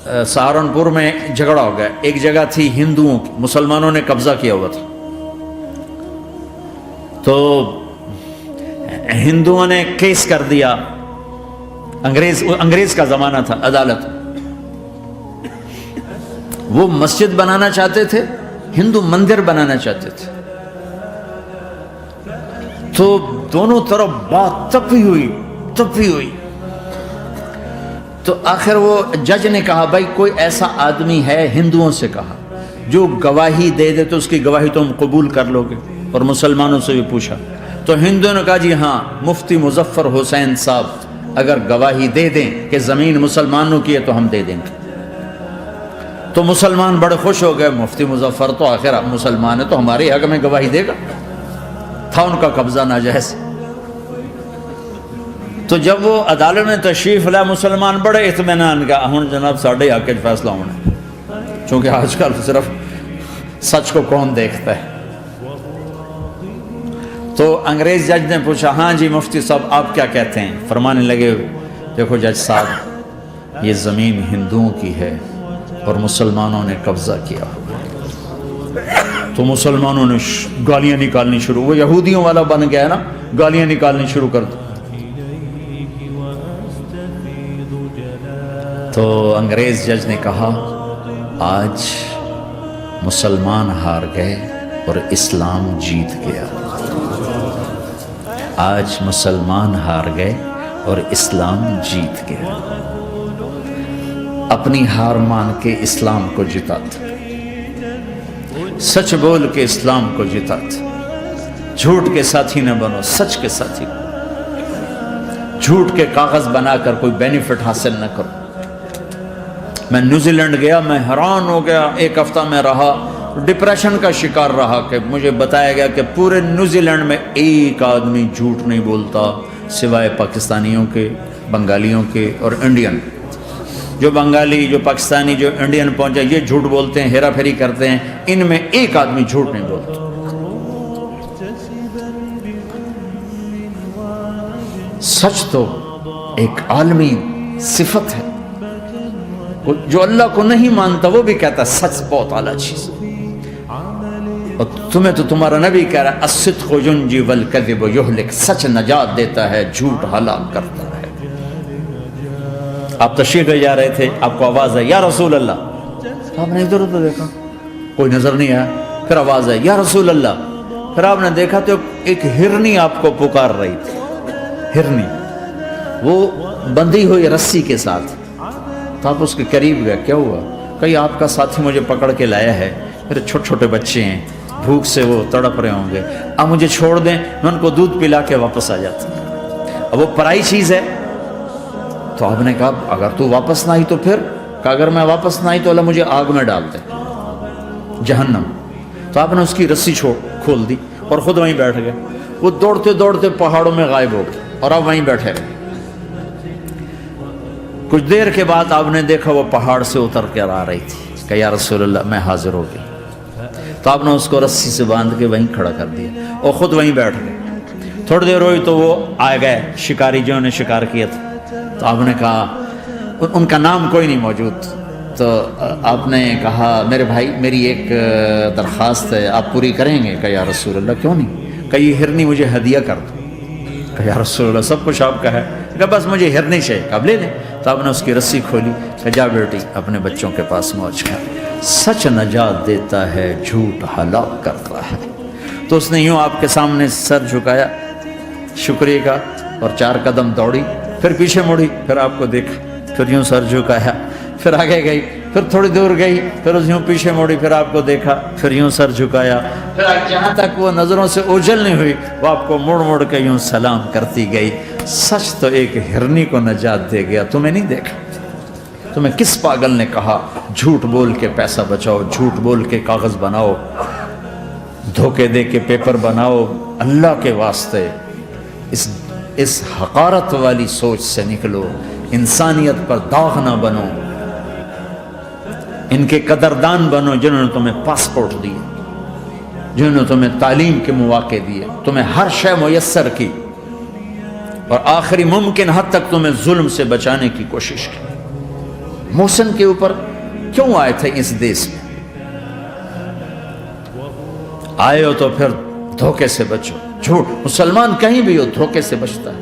सहारनपुर में झगड़ा हो गया। एक जगह थी हिंदुओं की, मुसलमानों ने कब्जा किया हुआ था, तो हिंदुओं ने केस कर दिया। अंग्रेज का जमाना था, अदालत। वो मस्जिद बनाना चाहते थे, हिंदू मंदिर बनाना चाहते थे, तो दोनों तरफ बात तपी हुई। तो आखिर वो जज ने कहा, भाई कोई ऐसा आदमी है, हिंदुओं से कहा, जो गवाही दे दे तो उसकी गवाही तुम कबूल कर लोगे। और मुसलमानों से भी पूछा, तो हिंदुओं ने कहा, जी हाँ, मुफ्ती मुजफ्फर हुसैन साहब अगर गवाही दे दें कि ज़मीन मुसलमानों की है तो हम दे देंगे। तो मुसलमान बड़े खुश हो गए, मुफ्ती मुजफ्फर तो आखिर मुसलमान है तो हमारे हक में गवाही देगा। था उनका कब्जा नाजायज। तो जब वो अदालत में तशरीफ लाया, मुसलमान बड़े इत्मीनान का, हुण जनाब साढ़े हक च फैसला होना, क्योंकि आजकल सिर्फ सच को कौन देखता है। तो अंग्रेज जज ने पूछा, हाँ जी मुफ्ती साहब आप क्या कहते हैं? फरमाने लगे, देखो जज साहब, ये ज़मीन हिंदुओं की है और मुसलमानों ने कब्जा किया हुआ है। तो मुसलमानों ने गालियां निकालनी शुरू, वो यहूदियों वाला बन गया ना, गालियां निकालनी शुरू कर दी। तो अंग्रेज जज ने कहा, आज मुसलमान हार गए और इस्लाम जीत गया। आज मुसलमान हार गए और इस्लाम जीत गया। अपनी हार मान के इस्लाम को जिताता, सच बोल के इस्लाम को जिताता। झूठ के साथी न बनो, सच के साथी। झूठ के कागज बनाकर कोई बेनिफिट हासिल न करो। मैं न्यूजीलैंड गया, मैं हैरान हो गया। एक हफ्ता में रहा, डिप्रेशन का शिकार रहा कि मुझे बताया गया कि पूरे न्यूजीलैंड में एक आदमी झूठ नहीं बोलता सिवाय पाकिस्तानियों के, बंगालियों के और इंडियन। जो बंगाली, जो पाकिस्तानी, जो इंडियन पहुंचे, ये झूठ बोलते हैं, हेरा फेरी करते हैं। इनमें एक आदमी झूठ नहीं बोलता। सच तो एक आलमी सिफत है। जो अल्लाह को नहीं मानता वो भी कहता सच बहुत आला चीज। और तुम्हें तो तुम्हारा नबी कह रहा है, अस्सिद्क़ु युंजी वल कज़िबु युहलिक, सच नजात देता है, झूठ हलाक करता है। आप तशरीफ ले जा रहे थे, आपको आवाज आई, या रसूल अल्लाह। तो आपने इधर उधर देखा, कोई नजर नहीं आया। फिर आवाज आई, या रसूल अल्लाह। फिर आपने देखा तो एक हिरनी आपको पुकार रही थी। हिरनी वो बंधी हुई रस्सी के साथ। तो आप उसके करीब गए, क्या हुआ? कहीं आपका साथी मुझे पकड़ के लाया है, मेरे छोटे छोटे बच्चे हैं, भूख से वो तड़प रहे होंगे, अब मुझे छोड़ दें, मैं उनको दूध पिला के वापस आ जाता। अब वो पराई चीज़ है। तो आपने कहा, अगर तू वापस ना आई तो फिर? कहा, अगर मैं वापस ना आई तो अल्लाह मुझे आग में डाल दे, जहन्नम। तो आपने उसकी रस्सी खोल दी और ख़ुद वहीं बैठ गए। वो दौड़ते दौड़ते पहाड़ों में गायब हो गए और आप वहीं बैठे रहे। कुछ देर के बाद आपने देखा वो पहाड़ से उतर कर आ रही थी। कहा, या रसूलल्लाह मैं हाजिर हो गई। तो आपने उसको रस्सी से बांध के वहीं खड़ा कर दिया और ख़ुद वहीं बैठ गए। थोड़ी देर हुई तो वो आ गए शिकारी जो ने शिकार किया था। तो आपने कहा, उनका नाम कोई नहीं मौजूद। तो आपने कहा, मेरे भाई मेरी एक दरख्वास्त है, आप पूरी करेंगे? कहा, या रसूलल्लाह क्यों नहीं? कहा, ये हिरनी मुझे हदिया कर दो। कहा, या रसूलल्लाह सब कुछ आपका है। कहा, बस मुझे हिरनी चाहिए। कब ले लें? तो आपने उसकी रस्सी खोली। कहा, जा बेटी अपने बच्चों के पास मौज कर। सच नजात देता है, झूठ हलाक करता है। तो उसने यूं आपके सामने सर झुकाया शुक्रिया का और 4 कदम दौड़ी, फिर पीछे मुड़ी, फिर आपको देखा, फिर यूं सर झुकाया, फिर आगे गई, फिर थोड़ी दूर गई, फिर यूं पीछे मुड़ी, फिर आपको देखा, फिर यूं सर झुकाया, फिर जहाँ तक वो नज़रों से ओझल नहीं हुई वो आपको मुड़ मुड़ के यूं सलाम करती गई। सच तो एक हिरनी को नजात दे गया, तुम्हें नहीं देखा। तुम्हें किस पागल ने कहा झूठ बोल के पैसा बचाओ, झूठ बोल के कागज़ बनाओ, धोखे दे के पेपर बनाओ? अल्लाह के वास्ते इस हकारत वाली सोच से निकलो। इंसानियत पर दाग ना बनो, इनके कदरदान बनो जिन्होंने तुम्हें पासपोर्ट दिए, जिन्होंने तुम्हें तालीम के मौके दिए, तुम्हें हर शय मुयस्सर की और आखिरी मुमकिन हद तक तुम्हें जुल्म से बचाने की कोशिश की। محسن کے اوپر کیوں آئے تھے اس دیس میں؟ آئے ہو تو پھر دھوکے سے بچو. جھوٹ مسلمان کہیں بھی ہو دھوکے سے بچتا ہے.